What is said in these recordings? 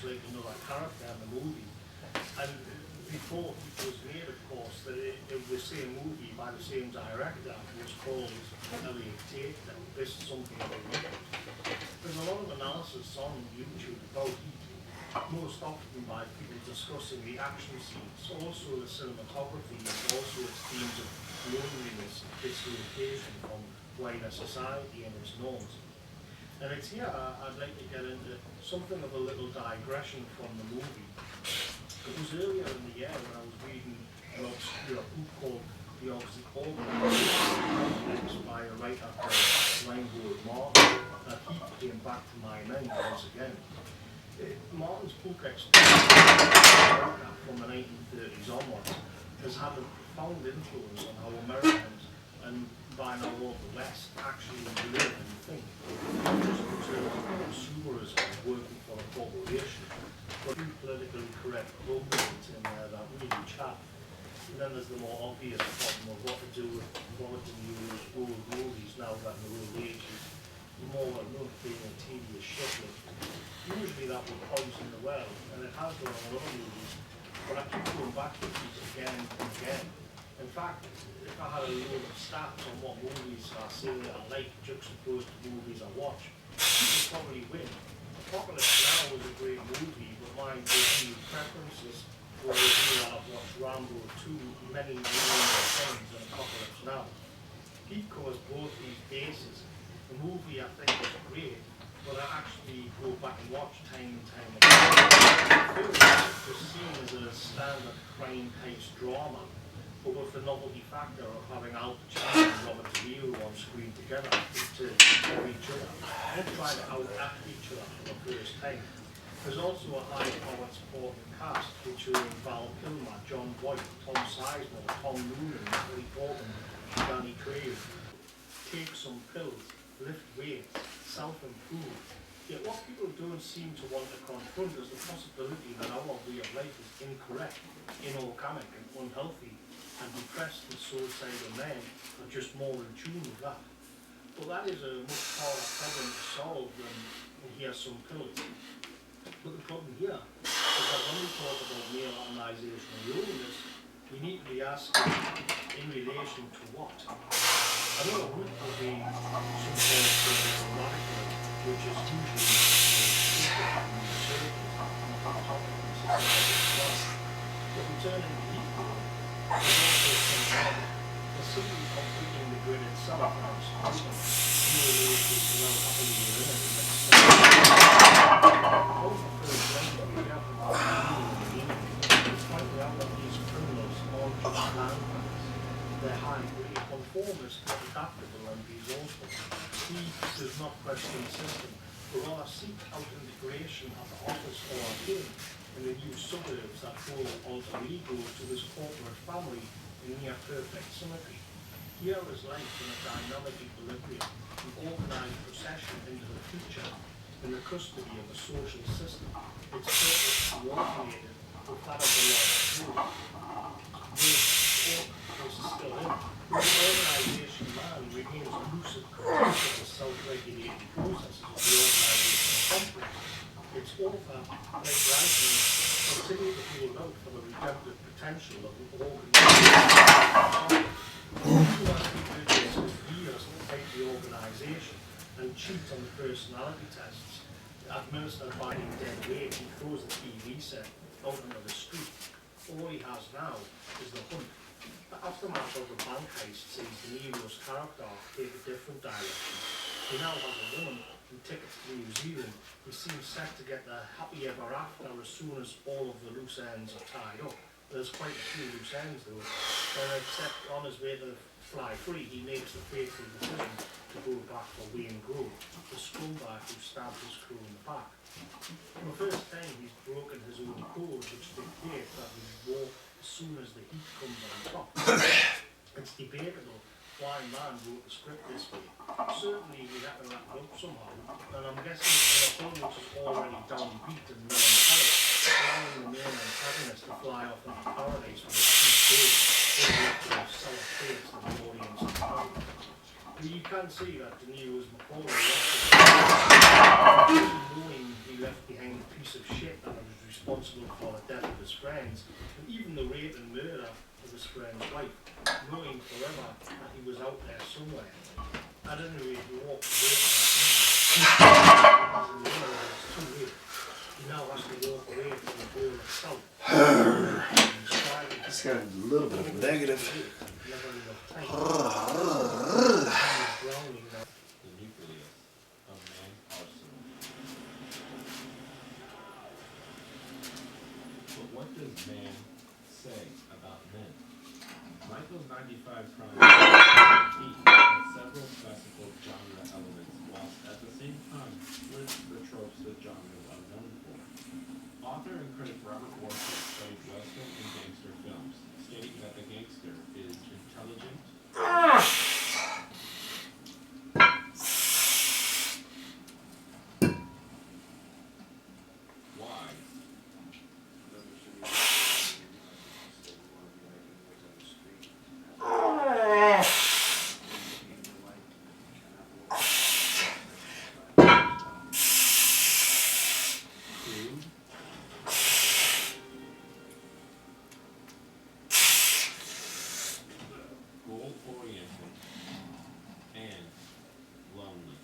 like another character in the movie. And before it was made, of course, that it was the same movie by the same director. It was called LA Takedown. This is something that we did. There's a lot of analysis on YouTube about Heat, most often by people discussing the action scenes, also the cinematography, and also its themes of loneliness and dislocation from wider society and its norms. And it's here I'd like to get into something of a little digression from the movie. It was earlier in the year when I was reading an obscure book called The Cortex by a writer called Martin, that he came back to my mind once again. Martin's book explains from the 1930s onwards has had a profound influence on how Americans, and by now all the West, actually live and think. Not just in terms of consumerism working for a corporation, but politically correct programs in there that really chat. And then there's the more obvious problem of what to do with quality news, old movies now that in the old ages, more than not being a tedious shit. Usually that will poison the well, and it has done on other movies, but I keep going back to these again and again. In fact, if I had a load of stats on what movies I say I like juxtaposed to movies I watch, I would probably win. Apocalypse Now was a great movie, but my personal preferences were that I've watched Rambo 2 many millions times than Apocalypse Now. Heat covers both these bases. The movie I think is great, but I actually go back and watch time and time again. The film was seen as a standard crime heist drama, but with the novelty factor of having Al Pacino and Robert De Niro on screen together to each other, and trying to outact each other for the first time. There's also a high-powered supporting cast featuring Val Kilmer, John Voight, Tom Sizemore, Tom Noonan, Natalie Portman, and Danny Craig. Take some pills, lift weights, self-improve. Yet what people don't seem to want to confront is the possibility that our way of life is incorrect, inorganic and unhealthy, and depressed and suicidal men are just more in tune with that. But that is a much harder problem to solve than here's some pills. But the problem here is that when we talk about male atomization and loneliness, we need to be asking in relation to what? I know a root will be some sort of physical radical, which is usually but returning to heat, there's also some simply completing the grid itself now is constant. You will know this well happily within it. Both the first length of the gap and despite the outlet of these criminals all just landmines, they're high-grade, conformist, adaptable and resourceful. He does not question the system, but rather seek out integration at the office or at home in the new suburbs that grow alter ego to his corporate family in near perfect symmetry. Here is life in a dynamic equilibrium, an organised procession into the future, in the custody of a social system, its purpose coordinated with that of the law of this is still in. The organisation man remains lucid critique of the self-regulating processes of the organisation complex. Its author, like Reisman, continued to hold out for the redemptive potential of an organisation. Years to fight the organisation and cheat on the personality tests administered by him dead weight. He throws the TV set out into the street. All he has now is the hunt. The aftermath of the bank heist sees De Niro's character take a different direction. He now has a woman and tickets to New Zealand. He seems set to get the happy ever after as soon as all of the loose ends are tied up. There's quite a few loose ends though, except on his way to fly free, he makes the fateful decision to go back for Wayne Grove, the scumbag who stabbed his crew in the back. For the first time he's broken his own code, which dictates that he walk as soon as the heat comes on top. It's debatable why man wrote the script this way. Certainly we have to wrap it up somehow, and I'm guessing in a film which is already downbeat and melancholic, allowing the main antagonist to fly off into paradise with a cheap bird, or sell a face to the audience in town. You can see that De Niro's Macaulay knowing he left behind a piece of shit and I was responsible for the death of his friends, and even the rape and murder of his friend's wife, knowing forever that he was out there somewhere. At any rate, he walked away from the scene. It's too late. He now has to walk away from the goal itself. It's got a little bit of negative. Never enough time. The nucleus of man's arsenal. But what does man say about men? Michael's 95 Crimes has several classical genre elements, whilst at the same time splits the tropes that genres are known for. Author and critic Robert Cortex studied Western and gangster films, stating that the gangster is intelligent, wise, crude, goal-oriented, and lonely.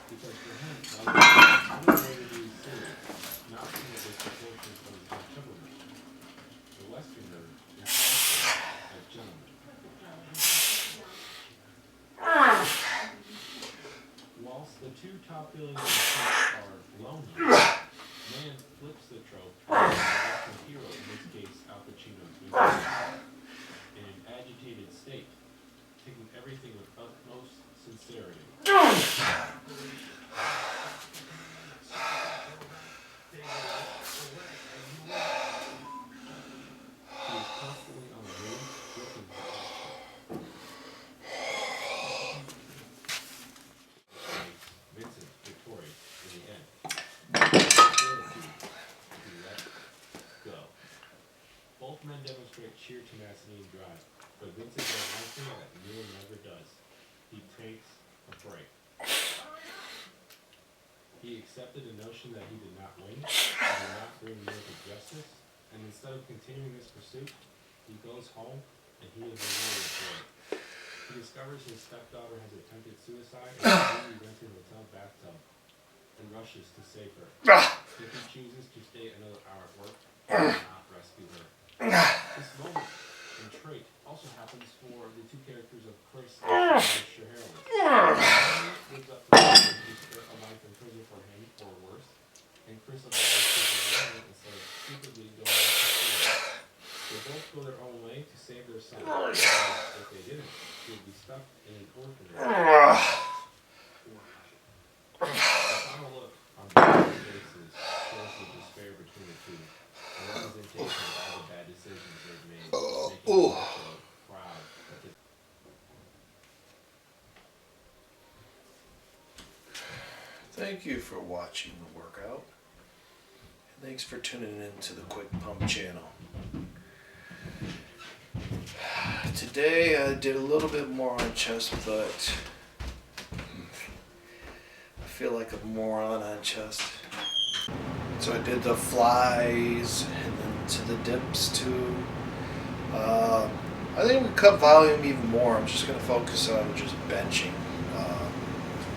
Because for him, life is only way to do serious, not to the disproportions of his temperament. The Westerner is also a gentleman. Whilst the two top billionaires are lonely, man flips the trope and the Western hero, in this case Al Pacino, in an agitated state, taking everything with utmost sincerity. He is constantly on the move, looking for action. Makes Vincent victorious in the end. Fortitude to let go. Both men demonstrate sheer tenacity and drive, but Vincent does one thing that Neil never does. He takes a break. He accepted the notion that he did not win, he did not bring Neil to justice, and instead of continuing this pursuit, he goes home and he is rewarded for it. He discovers his stepdaughter has attempted suicide in a newly rented hotel bathtub and rushes to save her. If he chooses to stay another hour at work, he will not rescue her. This moment and trait also happens for the two characters of Chris and Shaharley. Lives up to the spare a life in prison for him, or worse, and Chris obliges to him instead of stupidly going after prison. They both go their own way to save their son. If they didn't, he would be stuck in an orphanage. The final look on both faces shows the despair between the two, a representation of all the bad decisions they've made, making them proud that they Thank you for watching the workout. And thanks for tuning in to the Quick Pump channel. Today I did a little bit more on chest, but I feel like a moron on chest. So I did the flies and then to the dips too. I think we cut volume even more. I'm just going to focus on just benching.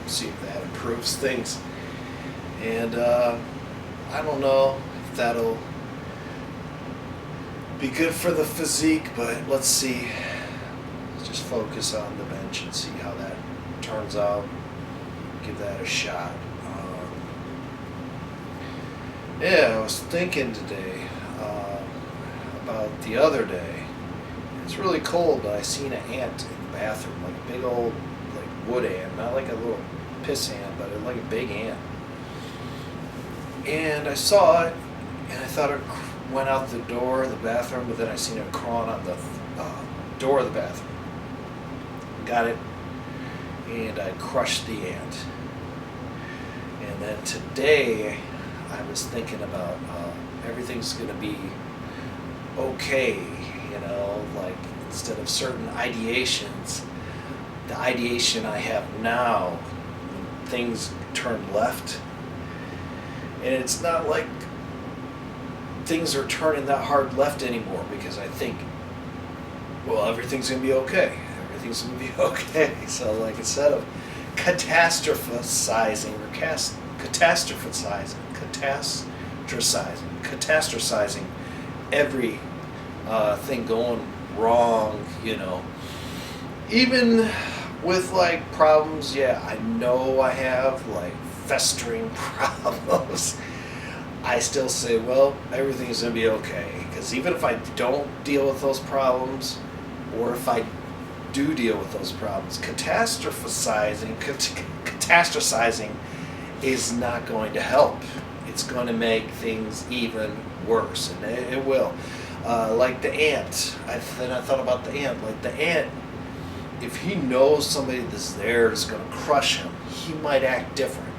See if that improves things. And I don't know if that'll be good for the physique, but let's see. Let's just focus on the bench and see how that turns out. Give that a shot. Yeah, I was thinking today about the other day. It's really cold, but I seen an ant in the bathroom, like a big old wood ant, not like a little piss ant, but like a big ant. And I saw it, and I thought it went out the door of the bathroom, but then I seen it crawling on the door of the bathroom. Got it, and I crushed the ant. And then today, I was thinking about everything's going to be okay, you know, like instead of certain ideations, the ideation I have now when things turn left. And it's not like things are turning that hard left anymore, because I think, well, everything's going to be okay. Everything's going to be okay. So like, instead of catastrophizing every thing going wrong, you know, even with like problems, yeah, I know I have like festering problems. I still say, well, everything's going to be okay. Because even if I don't deal with those problems, or if I do deal with those problems, catastrophizing is not going to help. It's going to make things even worse, and it will. Like the ant. Then I thought about the ant. Like the ant, if he knows somebody that's there is going to crush him, he might act different.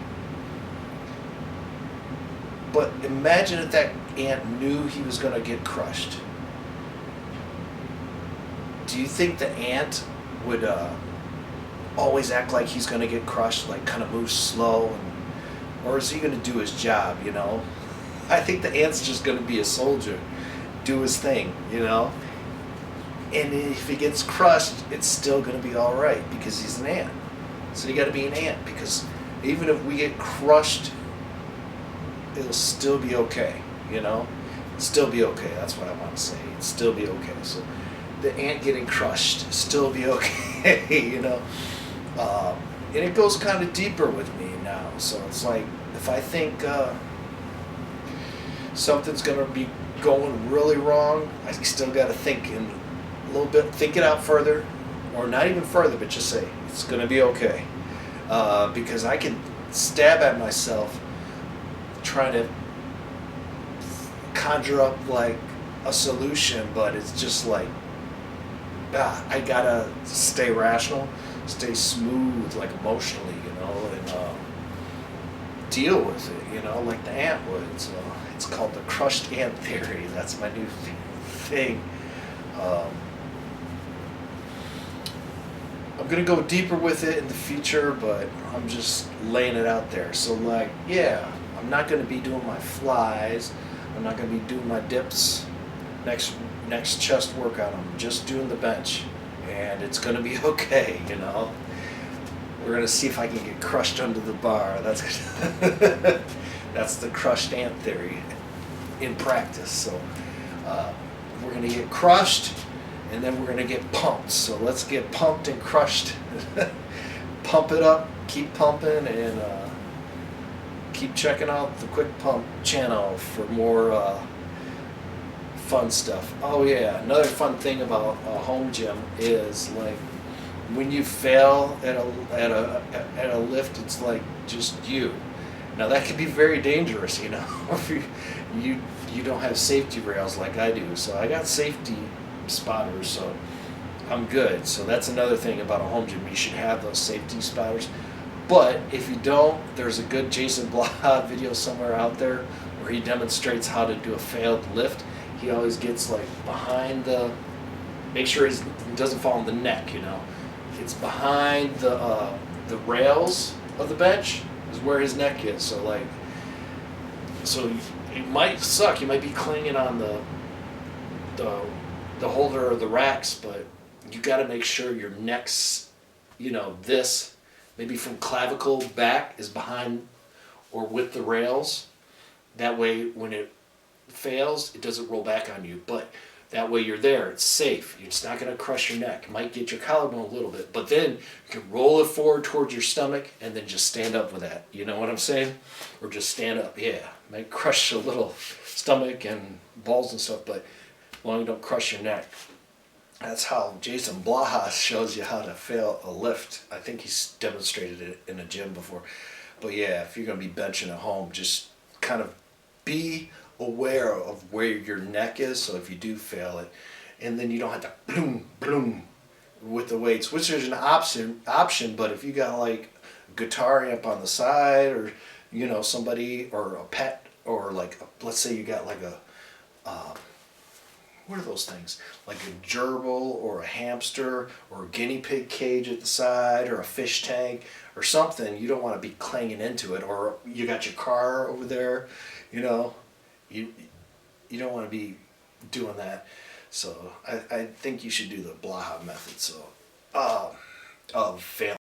But imagine if that ant knew he was going to get crushed. Do you think the ant would always act like he's going to get crushed, like kind of move slow, or is he going to do his job, you know? I think the ant's just going to be a soldier, do his thing, you know? And if he gets crushed, it's still going to be all right because he's an ant. So you got to be an ant, because even if we get crushed, it'll still be okay, you know? It'll still be okay. That's what I want to say. It'll still be okay. So the ant getting crushed, still be okay, you know? And it goes kind of deeper with me now. So it's like, if I think something's going to be going really wrong, I still got to think in a little bit, think it out further, or not even further, but just say, it's going to be okay. Because I can stab at myself trying to conjure up like a solution, but it's just like, I gotta stay rational, stay smooth, like emotionally, you know, and deal with it, you know, like the ant would. So it's called the crushed ant theory. That's my new thing. I'm gonna go deeper with it in the future, but I'm just laying it out there. So like, yeah, I'm not gonna be doing my flies. I'm not gonna be doing my dips. Next chest workout, I'm just doing the bench, and it's gonna be okay, you know. We're gonna see if I can get crushed under the bar. That's the crushed ant theory in practice. So we're gonna get crushed, and then we're gonna get pumped. So let's get pumped and crushed. Pump it up, keep pumping, and keep checking out the Quick Pump channel for more fun stuff. Oh yeah, another fun thing about a home gym is like when you fail at a lift, it's like just you. Now that can be very dangerous, you know, if you don't have safety rails like I do. So I got safety spotters, so I'm good. So that's another thing about a home gym. You should have those safety spotters. But if you don't, there's a good Jason Blaha video somewhere out there where he demonstrates how to do a failed lift. He always gets like behind make sure he doesn't fall on the neck, you know. It's behind the rails of the bench is where his neck is. So like, so it might suck. You might be clinging on the holder of the racks, but you got to make sure your neck's, you know, this maybe from clavicle back is behind or with the rails. That way, when it fails, it doesn't roll back on you, but that way you're there, it's safe. It's not going to crush your neck. It might get your collarbone a little bit, but then you can roll it forward towards your stomach and then just stand up with that. You know what I'm saying? Or just stand up. Yeah, it might crush a little stomach and balls and stuff, but as long as you don't crush your neck. That's how Jason Blaha shows you how to fail a lift. I think he's demonstrated it in a gym before. But yeah, if you're going to be benching at home, just kind of be aware of where your neck is, so if you do fail it, and then you don't have to boom, boom with the weights, which is an option, but if you got like a guitar amp on the side, or you know, somebody, or a pet, or like let's say you got like a what are those things? Like a gerbil or a hamster or a guinea pig cage at the side or a fish tank or something. You don't want to be clanging into it, or you got your car over there, you know. You don't want to be doing that. So I think you should do the Blaha method. So of failing.